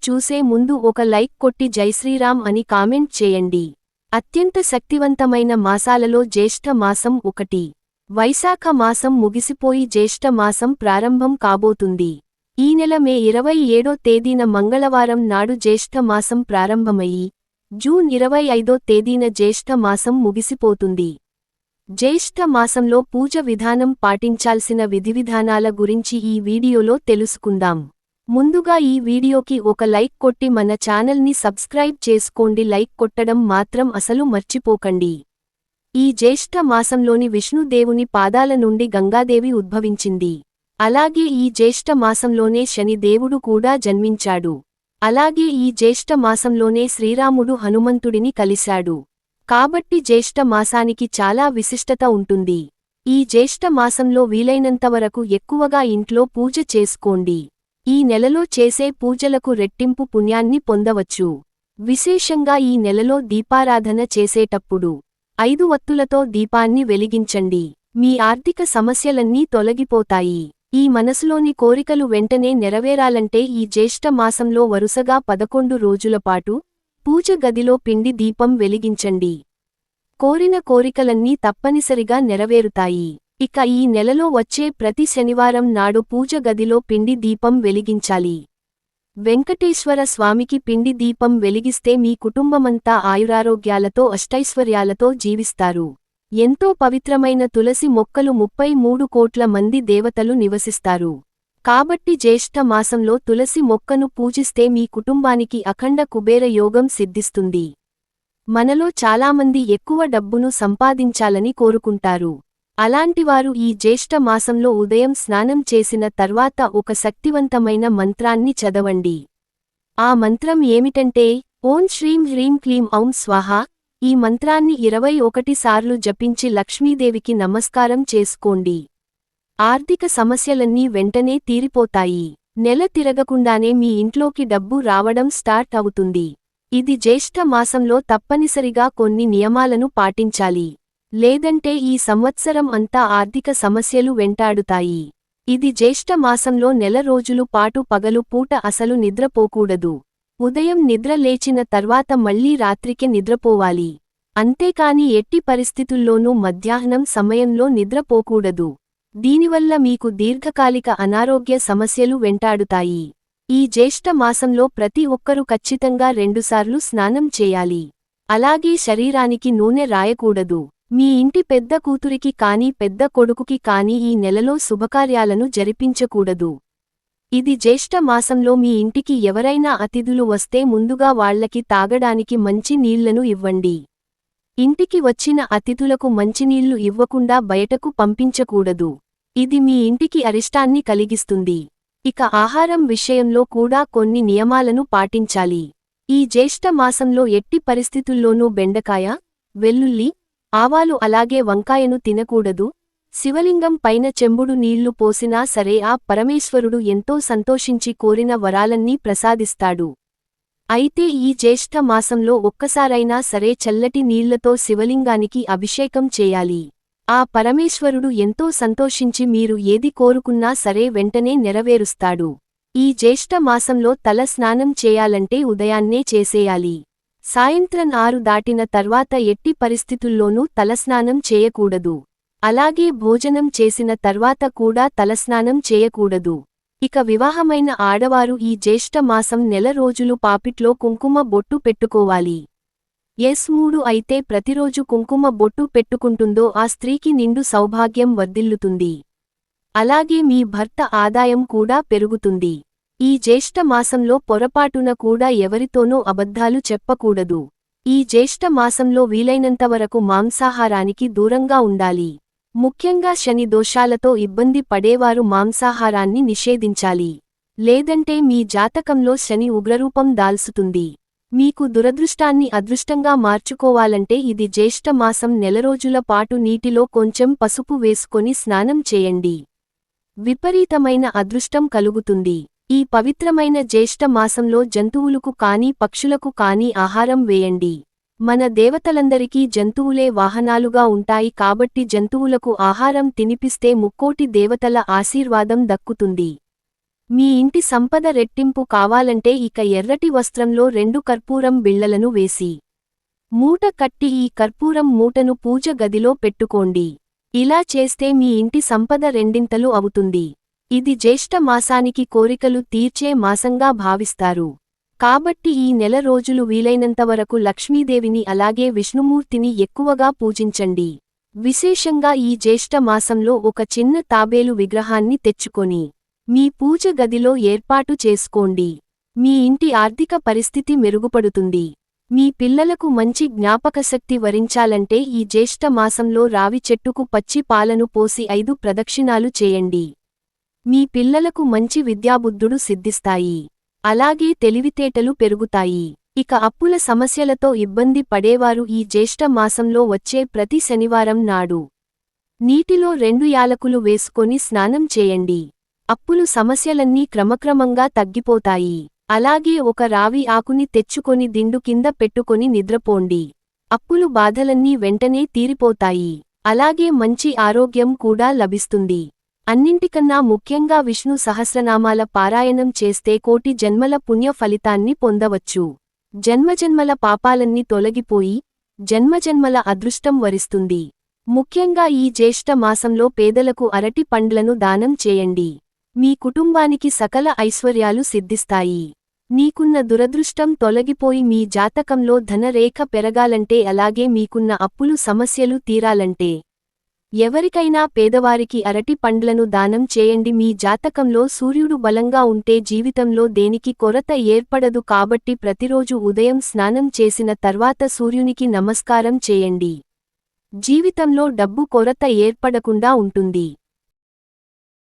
చూసే ముందు ఒక లైక్ కొట్టి జైశ్రీరామ్ అని కామెంట్ చేయండి. అత్యంత శక్తివంతమైన మాసాలలో జ్యేష్ఠ మాసం ఒకటి. వైశాఖ మాసం ముగిసిపోయి జ్యేష్ఠ మాసం ప్రారంభం కాబోతుంది. ఈ నెల మే 27వ తేదీన మంగళవారం నాడు జ్యేష్ఠ మాసం ప్రారంభమయ్యి జూన్ 25వ తేదీన జ్యేష్ఠ మాసం ముగిసిపోతుంది. జ్యేష్ఠ మాసంలో పూజ విధానం పాటించాల్సిన విధివిధానాల గురించి ఈ వీడియోలో తెలుసుకుందాం. ముందుగా ఈ వీడియోకి ఒక లైక్ కొట్టి మన ఛానల్ని సబ్స్క్రైబ్ చేసుకోండి. లైక్ కొట్టడం మాత్రం అసలు మర్చిపోకండి. ఈ జ్యేష్ఠ మాసంలోని విష్ణుదేవుని పాదాల నుండి గంగాదేవి ఉద్భవించింది. అలాగే ఈ జ్యేష్ఠ మాసంలోనే శని దేవుడు కూడా జన్మించాడు. అలాగే ఈ జ్యేష్ఠ మాసంలోనే శ్రీరాముడు హనుమంతుడిని కలిశాడు. కాబట్టి జ్యేష్ఠ మాసానికి చాలా విశిష్టత ఉంటుంది. ఈ జ్యేష్ఠ మాసంలో వీలైనంతవరకు ఎక్కువగా ఇంట్లో పూజ చేసుకోండి. ఈ నెలలో చేసే పూజలకు రెట్టింపు పుణ్యాన్ని పొందవచ్చు. విశేషంగా ఈ నెలలో దీపారాధన చేసేటప్పుడు 5 వత్తులతో దీపాన్ని వెలిగించండి. మీ ఆర్థిక సమస్యలన్నీ తొలగిపోతాయి. ఈ మనసులోని కోరికలు వెంటనే నెరవేరాలంటే ఈ జ్యేష్ఠ మాసంలో వరుసగా 11 రోజులపాటు పూజ గదిలో పిండి దీపం వెలిగించండి. కోరిన కోరికలన్నీ తప్పనిసరిగా నెరవేరుతాయి. ఇక ఈ నెలలో వచ్చే ప్రతి శనివారం నాడు పూజ గదిలో పిండి దీపం వెలిగించాలి. వెంకటేశ్వర స్వామికి పిండి దీపం వెలిగిస్తే మీ కుటుంబమంతా ఆయురారోగ్యాలతో అష్టైశ్వర్యాలతో జీవిస్తారు. ఎంతో పవిత్రమైన తులసి మొక్కలు 33 కోట్ల మంది దేవతలు నివసిస్తారు. కాబట్టి జ్యేష్ఠ మాసంలో తులసి మొక్కను పూజిస్తే మీ కుటుంబానికి అఖండ కుబేర యోగం సిద్ధిస్తుంది. మనలో చాలామంది ఎక్కువ డబ్బును సంపాదించాలని కోరుకుంటారు. అలాంటివారు ఈ జ్యేష్ఠ మాసంలో ఉదయం స్నానం చేసిన తర్వాత ఒక శక్తివంతమైన మంత్రాన్ని చదవండి. ఆ మంత్రం ఏమిటంటే ఓం శ్రీం హ్రీం క్లీం ఔం స్వాహా. ఈ మంత్రాన్ని 21 సార్లు జపించి లక్ష్మీదేవికి నమస్కారం చేసుకోండి. ఆర్థిక సమస్యలన్నీ వెంటనే తీరిపోతాయి. నెల తిరగకుండానే మీ ఇంట్లోకి డబ్బు రావడం స్టార్ట్ అవుతుంది. ఇది జ్యేష్ఠ మాసంలో తప్పనిసరిగా కొన్ని నియమాలను పాటించాలి. లేదంటే ఈ సంవత్సరం అంతా ఆర్థిక సమస్యలు వెంటాడుతాయి. ఇది జ్యేష్ఠ మాసంలో నెల రోజులు పాటు పగలు పూట అసలు నిద్రపోకూడదు. ఉదయం నిద్ర లేచిన తర్వాత మళ్లీ రాత్రికి నిద్రపోవాలి. అంతేకాని ఎట్టి పరిస్థితుల్లోనూ మధ్యాహ్నం సమయంలో నిద్రపోకూడదు. దీనివల్ల మీకు దీర్ఘకాలిక అనారోగ్య సమస్యలు వెంటాడుతాయి. ఈ జ్యేష్ఠ మాసంలో ప్రతి ఒక్కరూ ఖచ్చితంగా 2 సార్లు స్నానం చేయాలి. అలాగే శరీరానికి నూనె రాయకూడదు. మీ ఇంటి పెద్ద కూతురికి కానీ పెద్ద కొడుకుకి కానీ ఈ నెలలో శుభకార్యాలను జరిపించకూడదు. ఇది జ్యేష్ఠ మాసంలో మీ ఇంటికి ఎవరైనా అతిథులు వస్తే ముందుగా వాళ్లకి తాగడానికి మంచి నీళ్లను ఇవ్వండి. ఇంటికి వచ్చిన అతిథులకు మంచినీళ్లు ఇవ్వకుండా బయటకు పంపించకూడదు. ఇది మీ ఇంటికి అరిష్టాన్ని కలిగిస్తుంది. ఇక ఆహారం విషయంలో కూడా కొన్ని నియమాలను పాటించాలి. ఈ జ్యేష్ఠ మాసంలో ఎట్టి పరిస్థితుల్లోనూ బెండకాయ, వెల్లుల్లి, ఆవాలు అలాగే వంకాయను తినకూడదు. శివలింగం పైన చెంబుడు నీళ్లు పోసినా సరే ఆ పరమేశ్వరుడు ఎంతో సంతోషించి కోరిన వరాలన్నీ ప్రసాదిస్తాడు. అయితే ఈ జ్యేష్ఠ మాసంలో ఒక్కసారైనా సరే చల్లటి నీళ్లతో శివలింగానికి అభిషేకం చేయాలి. ఆ పరమేశ్వరుడు ఎంతో సంతోషించి మీరు ఏది కోరుకున్నా సరే వెంటనే నెరవేరుస్తాడు. ఈ జ్యేష్ఠ మాసంలో తల స్నానం చేయాలంటే ఉదయాన్నే చేసేయాలి. సాయంత్రం 6 దాటిన తర్వాత ఎట్టి పరిస్థితుల్లోనూ తలస్నానం చేయకూడదు. అలాగే భోజనం చేసిన తర్వాత కూడా తలస్నానం చేయకూడదు. ఇక వివాహమైన ఆడవారు ఈ జ్యేష్ఠ మాసం నెల రోజులు పాపిట్లో కుంకుమ బొట్టు పెట్టుకోవాలి. S3 అయితే ప్రతిరోజు కుంకుమ బొట్టు పెట్టుకుంటుందో ఆ స్త్రీకి నిండు సౌభాగ్యం వర్ధిల్లుతుంది. అలాగే మీ భర్త ఆదాయం కూడా పెరుగుతుంది. ఈ జ్యేష్ఠ మాసంలో పొరపాటున కూడా ఎవరితోనూ అబద్ధాలు చెప్పకూడదు. ఈ జ్యేష్ఠ మాసంలో వీలైనంతవరకు మాంసాహారానికి దూరంగా ఉండాలి. ముఖ్యంగా శని దోషాలతో ఇబ్బంది పడేవారు మాంసాహారాన్ని నిషేధించాలి. లేదంటే మీ జాతకంలో శని ఉగ్రరూపం దాల్చుతుంది. మీకు దురదృష్టాన్ని అదృష్టంగా మార్చుకోవాలంటే ఇది జ్యేష్ఠ మాసం నెలరోజుల పాటు నీటిలో కొంచెం పసుపు వేసుకొని స్నానం చేయండి. విపరీతమైన అదృష్టం కలుగుతుంది. ఈ పవిత్రమైన జ్యేష్ఠ మాసంలో జంతువులకు కానీ పక్షులకు కానీ ఆహారం వేయండి. మన దేవతలందరికీ జంతువులే వాహనాలుగా ఉంటాయి కాబట్టి జంతువులకు ఆహారం తినిపిస్తే ముక్కోటి దేవతల ఆశీర్వాదం దక్కుతుంది. మీ ఇంటి సంపద రెట్టింపు కావాలంటే ఇక ఎర్రటి వస్త్రంలో 2 కర్పూరం బిళ్లలను వేసి మూట కట్టి ఈ కర్పూరం మూటను పూజ గదిలో పెట్టుకోండి. ఇలా చేస్తే మీ ఇంటి సంపద రెండింతలు అవుతుంది. ఇది జ్యేష్ఠ మాసానికి కోరికలు తీర్చే మాసంగా భావిస్తారు. కాబట్టి ఈ నెల రోజులు వీలైనంతవరకు లక్ష్మీదేవిని అలాగే విష్ణుమూర్తిని ఎక్కువగా పూజించండి. విశేషంగా ఈ జ్యేష్ఠ మాసంలో ఒక చిన్న తాబేలు విగ్రహాన్ని తెచ్చుకొని మీ పూజ గదిలో ఏర్పాటు చేసుకోండి. మీ ఇంటి ఆర్థిక పరిస్థితి మెరుగుపడుతుంది. మీ పిల్లలకు మంచి జ్ఞాపకశక్తి వరించాలంటే ఈ జ్యేష్ఠ మాసంలో రావి చెట్టుకు పచ్చి పాలను పోసి 5 ప్రదక్షిణాలు చేయండి. మీ పిల్లలకు మంచి విద్యాబుద్ధుడు సిద్ధిస్తాయి. అలాగే తెలివితేటలు పెరుగుతాయి. ఇక అప్పుల సమస్యలతో ఇబ్బంది పడేవారు ఈ జ్యేష్ఠ మాసంలో వచ్చే ప్రతి శనివారం నాడు నీటిలో 2 యాలకులు వేసుకొని స్నానం చేయండి. అప్పులు సమస్యలన్నీ క్రమక్రమంగా తగ్గిపోతాయి. అలాగే ఒక రావి ఆకుని తెచ్చుకొని దిండు కింద పెట్టుకొని నిద్రపోండి. అప్పులు బాధలన్నీ వెంటనే తీరిపోతాయి. అలాగే మంచి ఆరోగ్యం కూడా లభిస్తుంది. అన్నింటికన్నా ముఖ్యంగా విష్ణు సహస్రనామాల పారాయణం చేస్తే కోటి జన్మల పుణ్య ఫలితాన్ని పొందవచ్చు. జన్మజన్మల పాపాలన్నీ తొలగిపోయి జన్మజన్మల అదృష్టం వరిస్తుంది. ముఖ్యంగా ఈ జ్యేష్ఠ మాసంలో పేదలకు అరటి పండ్లను దానం చేయండి. మీ కుటుంబానికి సకల ఐశ్వర్యాలు సిద్ధిస్తాయి. నీకున్న దురదృష్టం తొలగిపోయి మీ జాతకంలో ధనరేఖ పెరగాలంటే అలాగే మీకున్న అప్పులు సమస్యలు తీరాలంటే ఎవరికైనా పేదవారికి అరటి పండ్లను దానం చేయండి. మీ జాతకంలో సూర్యుడు బలంగా ఉంటే జీవితంలో దేనికి కొరత ఏర్పడదు. కాబట్టి ప్రతిరోజు ఉదయం స్నానం చేసిన తర్వాత సూర్యునికి నమస్కారం చేయండి. జీవితంలో డబ్బు కొరత ఏర్పడకుండా ఉంటుంది.